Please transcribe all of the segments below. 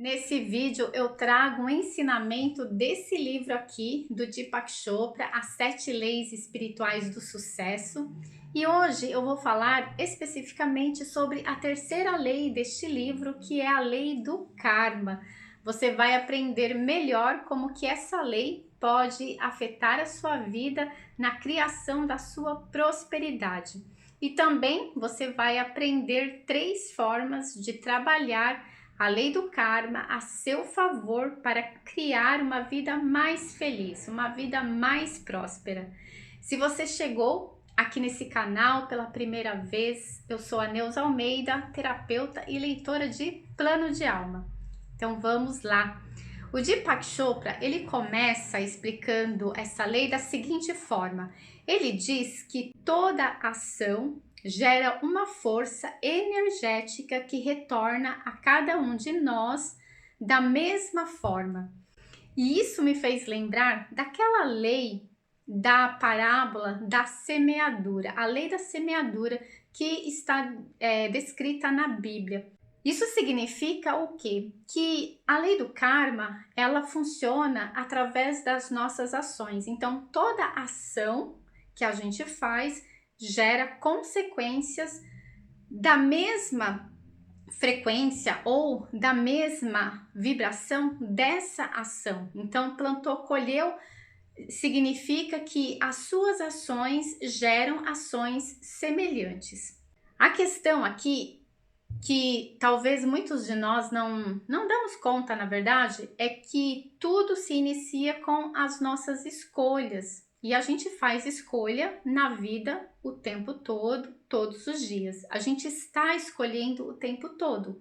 Nesse vídeo eu trago um ensinamento desse livro aqui do Deepak Chopra, As 7 Leis Espirituais do Sucesso. E hoje eu vou falar especificamente sobre a terceira lei deste livro, que é a lei do karma. Você vai aprender melhor como que essa lei pode afetar a sua vida na criação da sua prosperidade. E também você vai aprender 3 formas de trabalhar a lei do karma a seu favor para criar uma vida mais feliz, uma vida mais próspera. Se você chegou aqui nesse canal pela primeira vez, eu sou a Neuza Almeida, terapeuta e leitora de Plano de Alma. Então vamos lá. O Deepak Chopra, ele começa explicando essa lei da seguinte forma. Ele diz que toda ação gera uma força energética que retorna a cada um de nós da mesma forma. E isso me fez lembrar daquela lei da parábola da semeadura, a lei da semeadura que está descrita na Bíblia. Isso significa o quê? Que a lei do karma, ela funciona através das nossas ações. Então, toda ação que a gente faz gera consequências da mesma frequência ou da mesma vibração dessa ação. Então, plantou, colheu, significa que as suas ações geram ações semelhantes. A questão aqui, que talvez muitos de nós não damos conta, na verdade, é que tudo se inicia com as nossas escolhas. E a gente faz escolha na vida o tempo todo, todos os dias. A gente está escolhendo o tempo todo.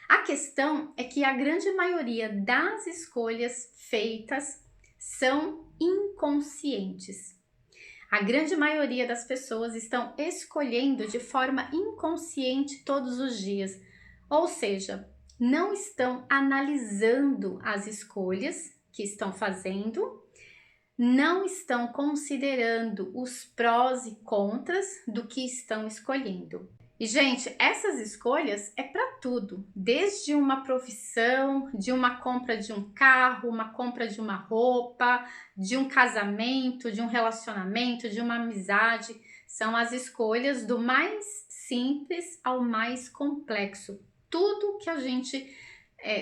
A questão é que a grande maioria das escolhas feitas são inconscientes. A grande maioria das pessoas estão escolhendo de forma inconsciente todos os dias, ou seja, não estão analisando as escolhas que estão fazendo, não estão considerando os prós e contras do que estão escolhendo. E, gente, essas escolhas é para tudo, desde uma profissão, de uma compra de um carro, uma compra de uma roupa, de um casamento, de um relacionamento, de uma amizade. São as escolhas do mais simples ao mais complexo. Tudo que a gente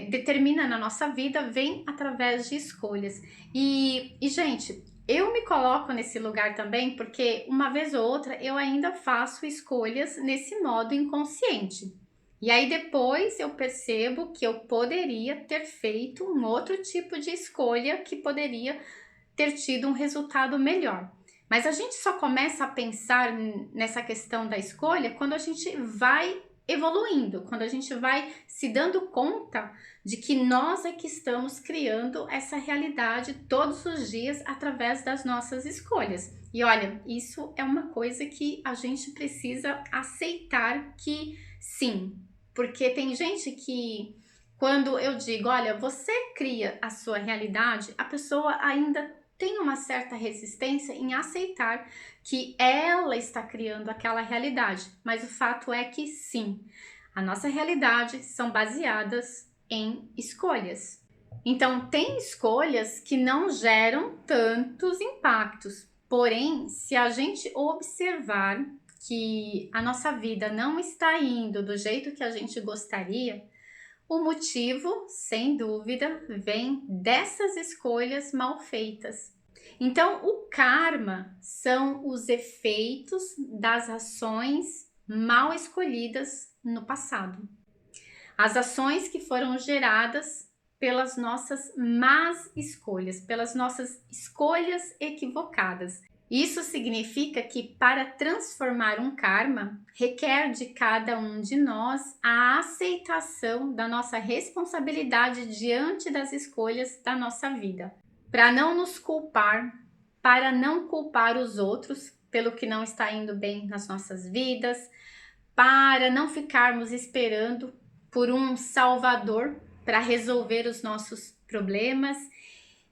determina na nossa vida vem através de escolhas. E, gente, eu me coloco nesse lugar também porque uma vez ou outra eu ainda faço escolhas nesse modo inconsciente. E aí depois eu percebo que eu poderia ter feito um outro tipo de escolha que poderia ter tido um resultado melhor. Mas a gente só começa a pensar nessa questão da escolha quando a gente vai evoluindo, quando a gente vai se dando conta de que nós é que estamos criando essa realidade todos os dias através das nossas escolhas. E olha, isso é uma coisa que a gente precisa aceitar que sim, porque tem gente que quando eu digo, olha, você cria a sua realidade, a pessoa ainda tem uma certa resistência em aceitar que ela está criando aquela realidade, mas o fato é que sim, a nossa realidade são baseadas em escolhas. Então, tem escolhas que não geram tantos impactos, porém, se a gente observar que a nossa vida não está indo do jeito que a gente gostaria, o motivo, sem dúvida, vem dessas escolhas mal feitas. Então, o karma são os efeitos das ações mal escolhidas no passado. As ações que foram geradas pelas nossas más escolhas, pelas nossas escolhas equivocadas. Isso significa que para transformar um karma, requer de cada um de nós a aceitação da nossa responsabilidade diante das escolhas da nossa vida. Para não nos culpar, para não culpar os outros pelo que não está indo bem nas nossas vidas, para não ficarmos esperando por um salvador para resolver os nossos problemas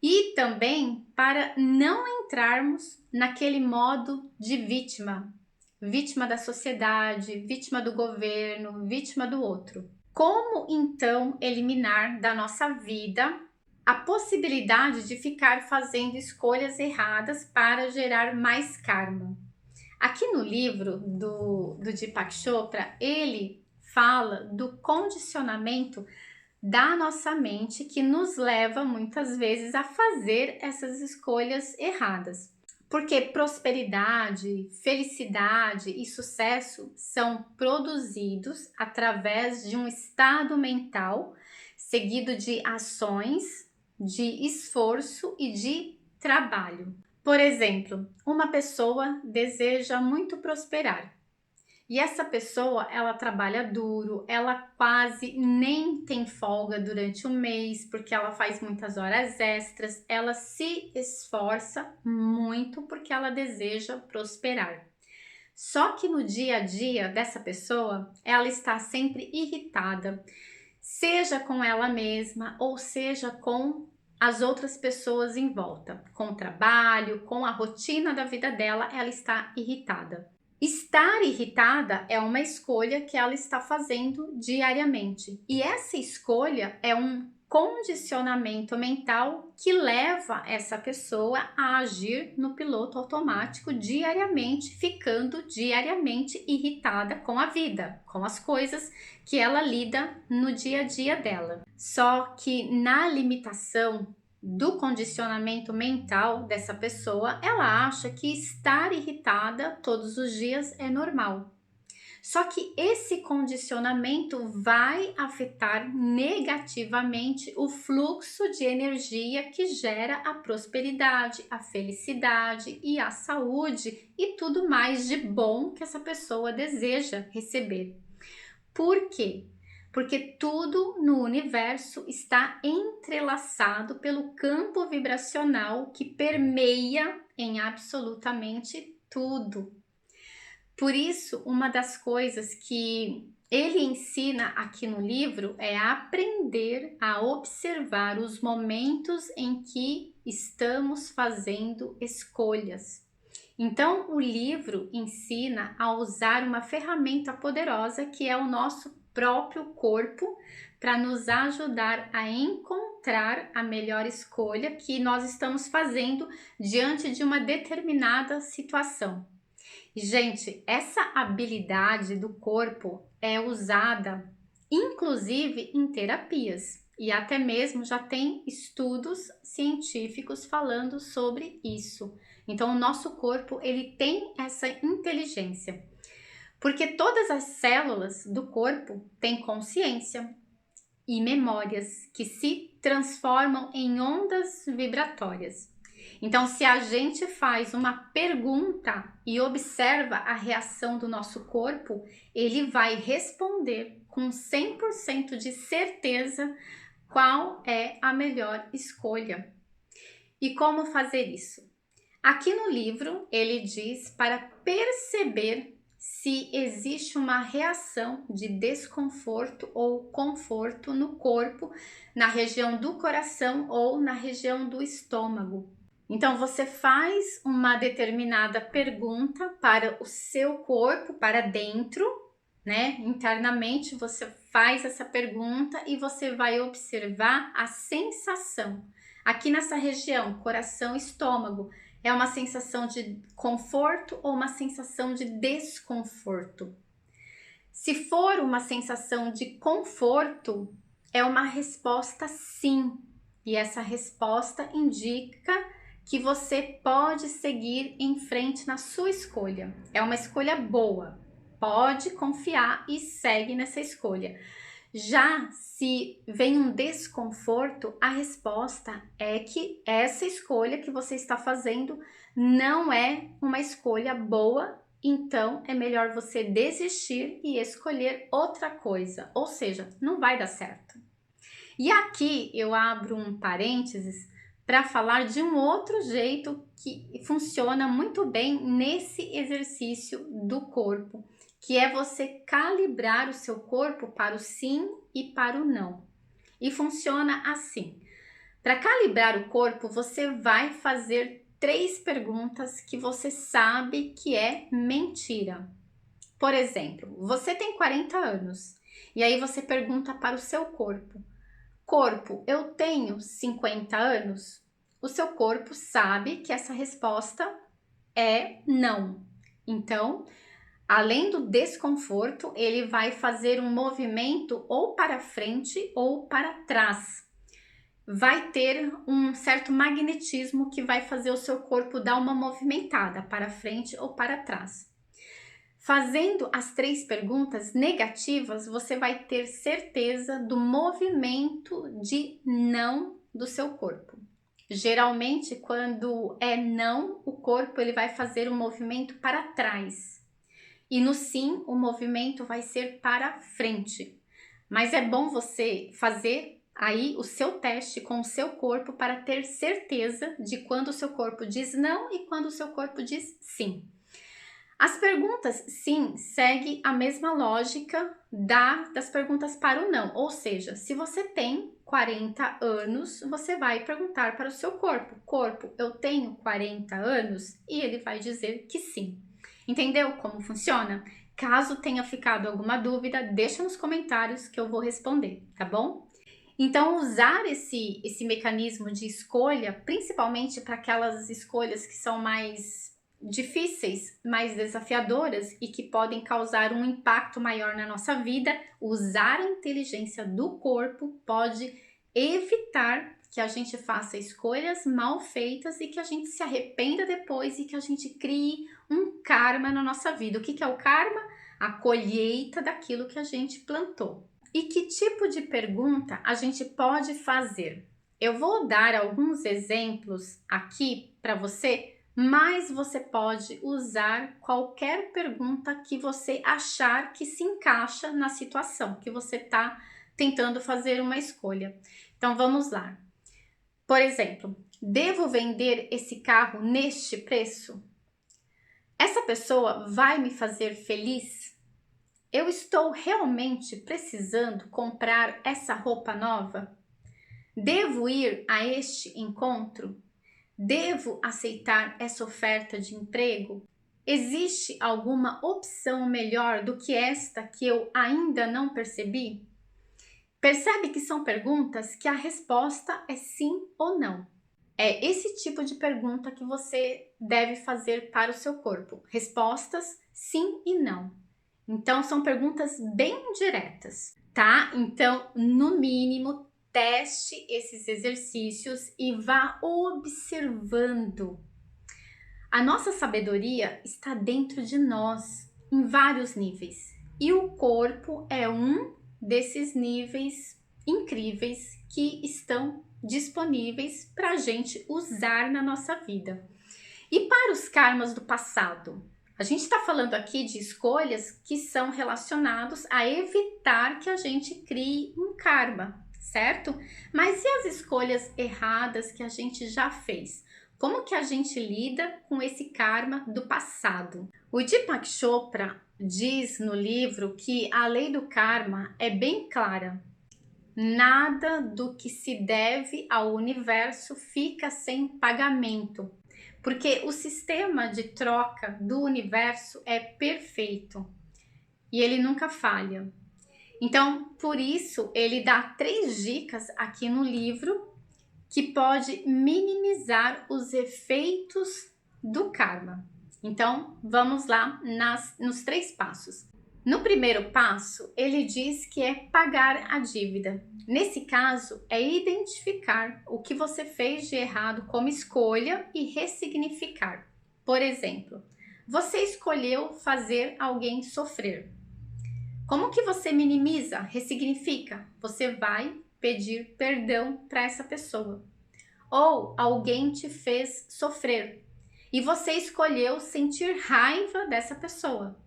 e também para não entrarmos naquele modo de vítima, vítima da sociedade, vítima do governo, vítima do outro. Como então eliminar da nossa vida a possibilidade de ficar fazendo escolhas erradas para gerar mais karma? Aqui no livro do Deepak Chopra, ele fala do condicionamento da nossa mente que nos leva muitas vezes a fazer essas escolhas erradas. Porque prosperidade, felicidade e sucesso são produzidos através de um estado mental seguido de ações, de esforço e de trabalho. Por exemplo, uma pessoa deseja muito prosperar. E essa pessoa, ela trabalha duro, ela quase nem tem folga durante o mês, porque ela faz muitas horas extras, ela se esforça muito porque ela deseja prosperar. Só que no dia a dia dessa pessoa, ela está sempre irritada, seja com ela mesma ou seja com as outras pessoas em volta, com o trabalho, com a rotina da vida dela, ela está irritada. Estar irritada é uma escolha que ela está fazendo diariamente. E essa escolha é um condicionamento mental que leva essa pessoa a agir no piloto automático diariamente, ficando diariamente irritada com a vida, com as coisas que ela lida no dia a dia dela. Só que na limitação do condicionamento mental dessa pessoa, ela acha que estar irritada todos os dias é normal. Só que esse condicionamento vai afetar negativamente o fluxo de energia que gera a prosperidade, a felicidade e a saúde e tudo mais de bom que essa pessoa deseja receber. Por quê? Porque tudo no universo está entrelaçado pelo campo vibracional que permeia em absolutamente tudo. Por isso, uma das coisas que ele ensina aqui no livro é aprender a observar os momentos em que estamos fazendo escolhas. Então, o livro ensina a usar uma ferramenta poderosa que é o nosso próprio corpo para nos ajudar a encontrar a melhor escolha que nós estamos fazendo diante de uma determinada situação. Gente, essa habilidade do corpo é usada inclusive em terapias e até mesmo já tem estudos científicos falando sobre isso. Então, o nosso corpo ele tem essa inteligência. Porque todas as células do corpo têm consciência e memórias que se transformam em ondas vibratórias. Então, se a gente faz uma pergunta e observa a reação do nosso corpo, ele vai responder com 100% de certeza qual é a melhor escolha. E como fazer isso? Aqui no livro, ele diz para perceber se existe uma reação de desconforto ou conforto no corpo, na região do coração ou na região do estômago. Então, você faz uma determinada pergunta para o seu corpo, para dentro, né? Internamente, você faz essa pergunta e você vai observar a sensação. Aqui nessa região, coração, estômago, é uma sensação de conforto ou uma sensação de desconforto? Se for uma sensação de conforto, é uma resposta sim. E essa resposta indica que você pode seguir em frente na sua escolha. É uma escolha boa. Pode confiar e segue nessa escolha. Já se vem um desconforto, a resposta é que essa escolha que você está fazendo não é uma escolha boa, então é melhor você desistir e escolher outra coisa, ou seja, não vai dar certo. E aqui eu abro um parênteses para falar de um outro jeito que funciona muito bem nesse exercício do corpo, que é você calibrar o seu corpo para o sim e para o não. E funciona assim. Para calibrar o corpo, você vai fazer 3 perguntas que você sabe que é mentira. Por exemplo, você tem 40 anos E aí você pergunta para o seu corpo: corpo, eu tenho 50 anos? O seu corpo sabe que essa resposta é não. Então, além do desconforto, ele vai fazer um movimento ou para frente ou para trás. Vai ter um certo magnetismo que vai fazer o seu corpo dar uma movimentada para frente ou para trás. Fazendo as 3 perguntas negativas, você vai ter certeza do movimento de não do seu corpo. Geralmente, quando é não, o corpo ele vai fazer um movimento para trás. E no sim, o movimento vai ser para frente. Mas é bom você fazer aí o seu teste com o seu corpo para ter certeza de quando o seu corpo diz não e quando o seu corpo diz sim. As perguntas sim seguem a mesma lógica das perguntas para o não, ou seja, se você tem 40 anos, você vai perguntar para o seu corpo: corpo, eu tenho 40 anos? E ele vai dizer que sim. Entendeu como funciona? Caso tenha ficado alguma dúvida, deixa nos comentários que eu vou responder, tá bom? Então, usar esse mecanismo de escolha, principalmente para aquelas escolhas que são mais difíceis, mais desafiadoras e que podem causar um impacto maior na nossa vida, usar a inteligência do corpo pode evitar que a gente faça escolhas mal feitas e que a gente se arrependa depois e que a gente crie um karma na nossa vida. O que é o karma? A colheita daquilo que a gente plantou. E que tipo de pergunta a gente pode fazer? Eu vou dar alguns exemplos aqui para você, mas você pode usar qualquer pergunta que você achar que se encaixa na situação, que você está tentando fazer uma escolha. Então vamos lá. Por exemplo, devo vender esse carro neste preço? Essa pessoa vai me fazer feliz? Eu estou realmente precisando comprar essa roupa nova? Devo ir a este encontro? Devo aceitar essa oferta de emprego? Existe alguma opção melhor do que esta que eu ainda não percebi? Percebe que são perguntas que a resposta é sim ou não. É esse tipo de pergunta que você deve fazer para o seu corpo. Respostas sim e não. Então, são perguntas bem diretas, tá? Então, no mínimo, teste esses exercícios e vá observando. A nossa sabedoria está dentro de nós, em vários níveis. E o corpo é um desses níveis incríveis que estão disponíveis para a gente usar na nossa vida. E para os karmas do passado? A gente está falando aqui de escolhas que são relacionados a evitar que a gente crie um karma, certo? Mas e as escolhas erradas que a gente já fez? Como que a gente lida com esse karma do passado? O Deepak Chopra diz no livro que a lei do karma é bem clara. Nada do que se deve ao universo fica sem pagamento. Porque o sistema de troca do universo é perfeito e ele nunca falha. Então, por isso, ele dá 3 dicas aqui no livro que pode minimizar os efeitos do karma. Então, vamos lá nos 3 passos. No primeiro passo, ele diz que é pagar a dívida. Nesse caso, é identificar o que você fez de errado como escolha e ressignificar. Por exemplo, você escolheu fazer alguém sofrer. Como que você minimiza, ressignifica? Você vai pedir perdão para essa pessoa. Ou alguém te fez sofrer e você escolheu sentir raiva dessa pessoa.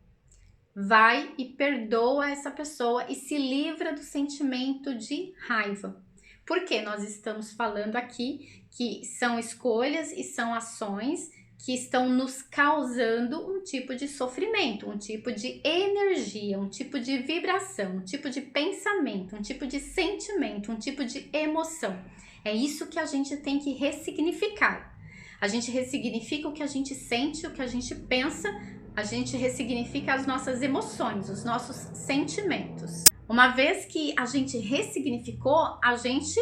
Vai e perdoa essa pessoa e se livra do sentimento de raiva. Porque nós estamos falando aqui que são escolhas e são ações que estão nos causando um tipo de sofrimento, um tipo de energia, um tipo de vibração, um tipo de pensamento, um tipo de sentimento, um tipo de emoção. É isso que a gente tem que ressignificar. A gente ressignifica o que a gente sente, o que a gente pensa, a gente ressignifica as nossas emoções, os nossos sentimentos. Uma vez que a gente ressignificou, a gente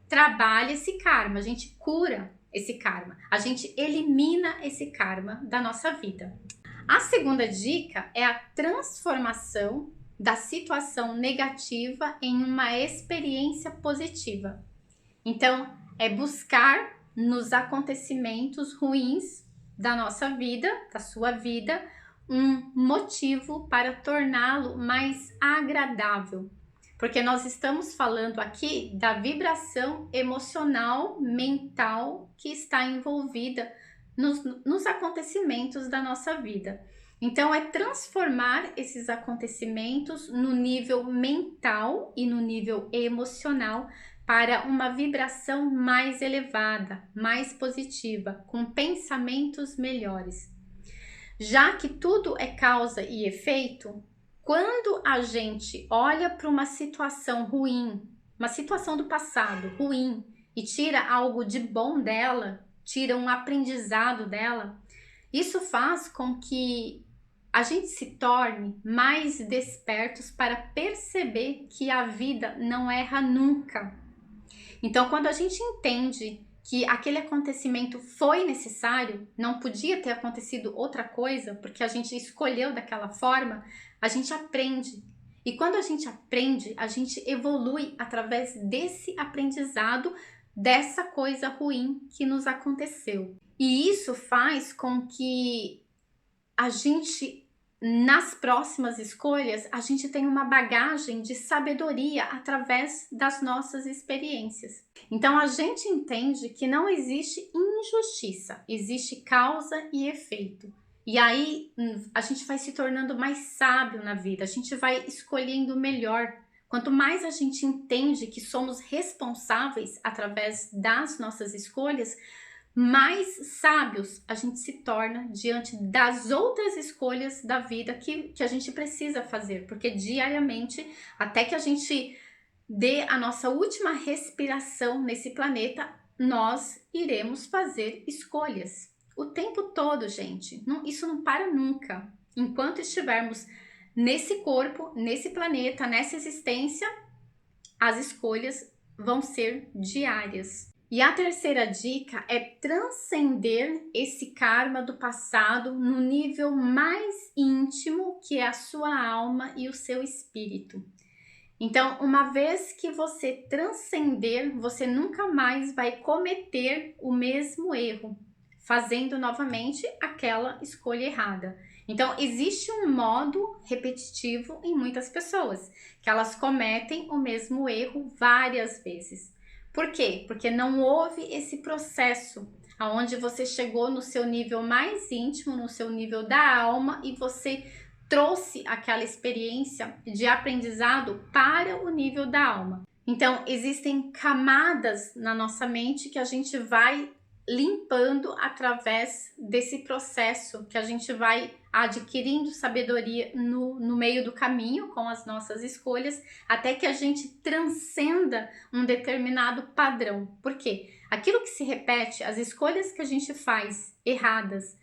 trabalha esse karma, a gente cura esse karma, a gente elimina esse karma da nossa vida. A segunda dica é a transformação da situação negativa em uma experiência positiva. Então, é buscar nos acontecimentos ruins da nossa vida, da sua vida, um motivo para torná-lo mais agradável. Porque nós estamos falando aqui da vibração emocional, mental que está envolvida nos acontecimentos da nossa vida. Então, é transformar esses acontecimentos no nível mental e no nível emocional para uma vibração mais elevada, mais positiva, com pensamentos melhores. Já que tudo é causa e efeito, quando a gente olha para uma situação ruim, uma situação do passado ruim, e tira algo de bom dela, tira um aprendizado dela, isso faz com que a gente se torne mais despertos para perceber que a vida não erra nunca. Então, quando a gente entende que aquele acontecimento foi necessário, não podia ter acontecido outra coisa, porque a gente escolheu daquela forma, a gente aprende. E quando a gente aprende, a gente evolui através desse aprendizado, dessa coisa ruim que nos aconteceu. E isso faz com que a gente, nas próximas escolhas, a gente tem uma bagagem de sabedoria através das nossas experiências. Então, a gente entende que não existe injustiça, existe causa e efeito. E aí, a gente vai se tornando mais sábio na vida, a gente vai escolhendo o melhor. Quanto mais a gente entende que somos responsáveis através das nossas escolhas, mais sábios a gente se torna diante das outras escolhas da vida que a gente precisa fazer, porque diariamente, até que a gente dê a nossa última respiração nesse planeta, nós iremos fazer escolhas. O tempo todo, gente. Isso não para nunca. Enquanto estivermos nesse corpo, nesse planeta, nessa existência, as escolhas vão ser diárias. E a terceira dica é transcender esse karma do passado no nível mais íntimo, que é a sua alma e o seu espírito. Então, uma vez que você transcender, você nunca mais vai cometer o mesmo erro, fazendo novamente aquela escolha errada. Então, existe um modo repetitivo em muitas pessoas, que elas cometem o mesmo erro várias vezes. Por quê? Porque não houve esse processo aonde você chegou no seu nível mais íntimo, no seu nível da alma, e você trouxe aquela experiência de aprendizado para o nível da alma. Então, existem camadas na nossa mente que a gente vai limpando através desse processo, que a gente vai adquirindo sabedoria no meio do caminho com as nossas escolhas, até que a gente transcenda um determinado padrão. Por quê? Aquilo que se repete, as escolhas que a gente faz erradas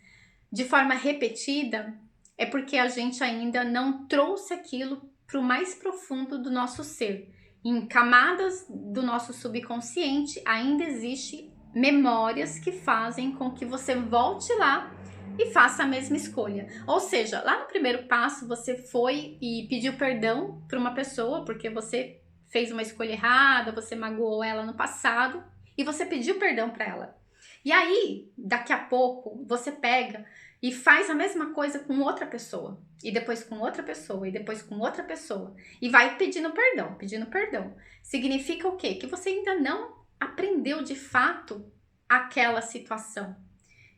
de forma repetida, é porque a gente ainda não trouxe aquilo para o mais profundo do nosso ser. Em camadas do nosso subconsciente ainda existe memórias que fazem com que você volte lá e faça a mesma escolha. Ou seja, lá no primeiro passo você foi e pediu perdão para uma pessoa porque você fez uma escolha errada, você magoou ela no passado e você pediu perdão para ela. E aí, daqui a pouco, você pega e faz a mesma coisa com outra pessoa, e depois com outra pessoa, e depois com outra pessoa, e vai pedindo perdão, pedindo perdão. Significa o quê? Que você ainda não aprendeu de fato aquela situação.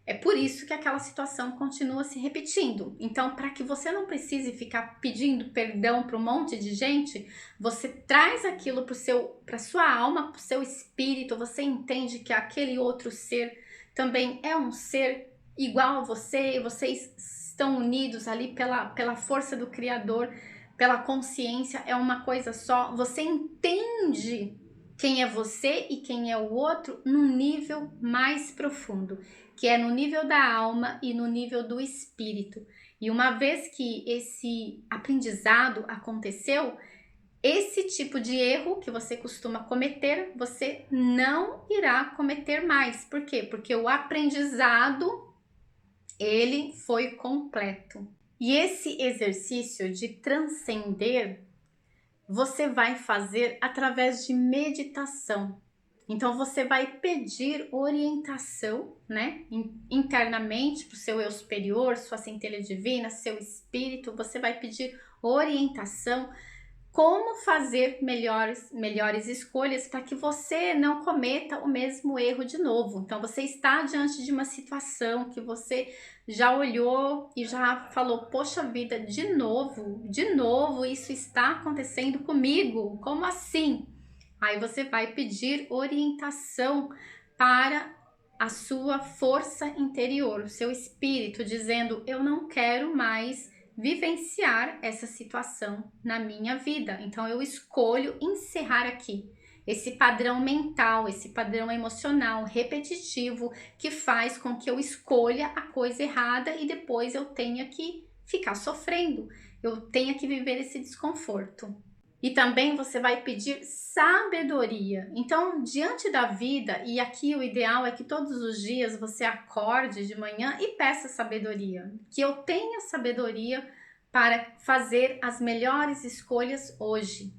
É por isso que aquela situação continua se repetindo. Então, para que você não precise ficar pedindo perdão para um monte de gente, você traz aquilo para sua alma, para o seu espírito. Você entende que aquele outro ser também é um ser igual a você, e vocês estão unidos ali pela força do Criador, pela consciência, é uma coisa só. Você entende quem é você e quem é o outro num nível mais profundo, que é no nível da alma e no nível do espírito. E uma vez que esse aprendizado aconteceu, esse tipo de erro que você costuma cometer, você não irá cometer mais. Por quê? Porque o aprendizado, ele foi completo. E esse exercício de transcender, você vai fazer através de meditação. Então você vai pedir orientação, né, internamente para o seu eu superior, sua centelha divina, seu espírito. Você vai pedir orientação como fazer melhores escolhas para que você não cometa o mesmo erro de novo. Então você está diante de uma situação que você já olhou e já falou: poxa vida, de novo isso está acontecendo comigo, como assim? Aí você vai pedir orientação para a sua força interior, o seu espírito, dizendo: eu não quero mais vivenciar essa situação na minha vida. Então eu escolho encerrar aqui esse padrão mental, esse padrão emocional repetitivo que faz com que eu escolha a coisa errada e depois eu tenha que ficar sofrendo, eu tenha que viver esse desconforto. E também você vai pedir sabedoria. Então, diante da vida, e aqui o ideal é que todos os dias você acorde de manhã e peça sabedoria. Que eu tenha sabedoria para fazer as melhores escolhas hoje.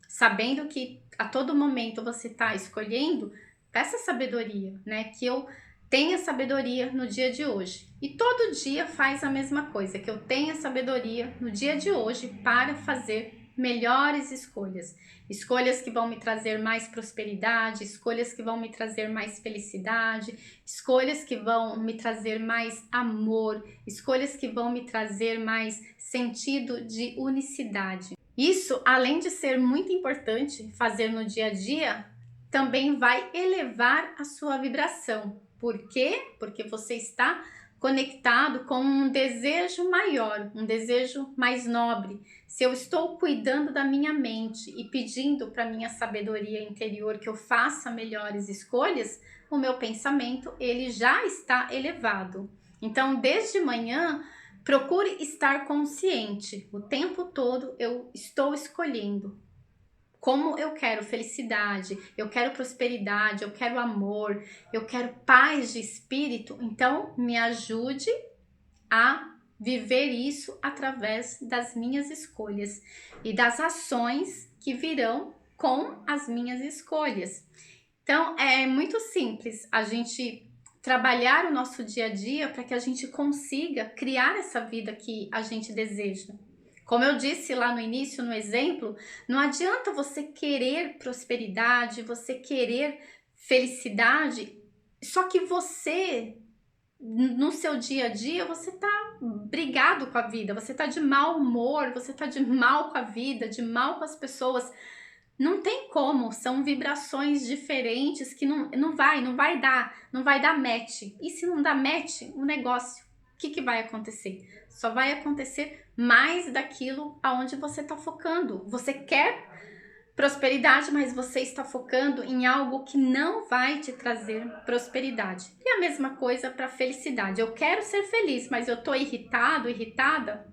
Sabendo que a todo momento você está escolhendo, peça sabedoria, né? Que eu tenha sabedoria no dia de hoje. E todo dia faz a mesma coisa, que eu tenha sabedoria no dia de hoje para fazer melhores escolhas. Escolhas que vão me trazer mais prosperidade, escolhas que vão me trazer mais felicidade, escolhas que vão me trazer mais amor, escolhas que vão me trazer mais sentido de unicidade. Isso, além de ser muito importante fazer no dia a dia, também vai elevar a sua vibração. Por quê? Porque você está conectado com um desejo maior, um desejo mais nobre. Se eu estou cuidando da minha mente e pedindo para minha sabedoria interior que eu faça melhores escolhas, o meu pensamento ele já está elevado. Então, desde manhã, procure estar consciente. O tempo todo eu estou escolhendo como eu quero felicidade, eu quero prosperidade, eu quero amor, eu quero paz de espírito. Então, me ajude a viver isso através das minhas escolhas e das ações que virão com as minhas escolhas. Então, é muito simples a gente trabalhar o nosso dia a dia para que a gente consiga criar essa vida que a gente deseja. Como eu disse lá no início, no exemplo, não adianta você querer prosperidade, você querer felicidade, só que você, no seu dia a dia, você tá brigado com a vida, você tá de mau humor, você tá de mal com a vida, de mal com as pessoas. Não tem como, são vibrações diferentes que não vai dar match. E se não dá match, o negócio, o que vai acontecer? Só vai acontecer mais daquilo aonde você está focando. Você quer prosperidade, mas você está focando em algo que não vai te trazer prosperidade. E a mesma coisa para felicidade. Eu quero ser feliz, mas eu tô irritado, irritada.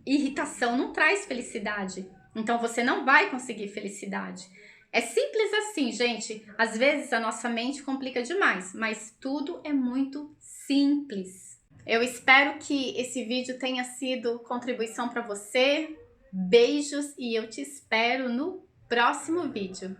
Irritação não traz felicidade. Então você não vai conseguir felicidade. É simples assim, gente. Às vezes a nossa mente complica demais, mas tudo é muito simples. Eu espero que esse vídeo tenha sido contribuição para você. Beijos e eu te espero no próximo vídeo.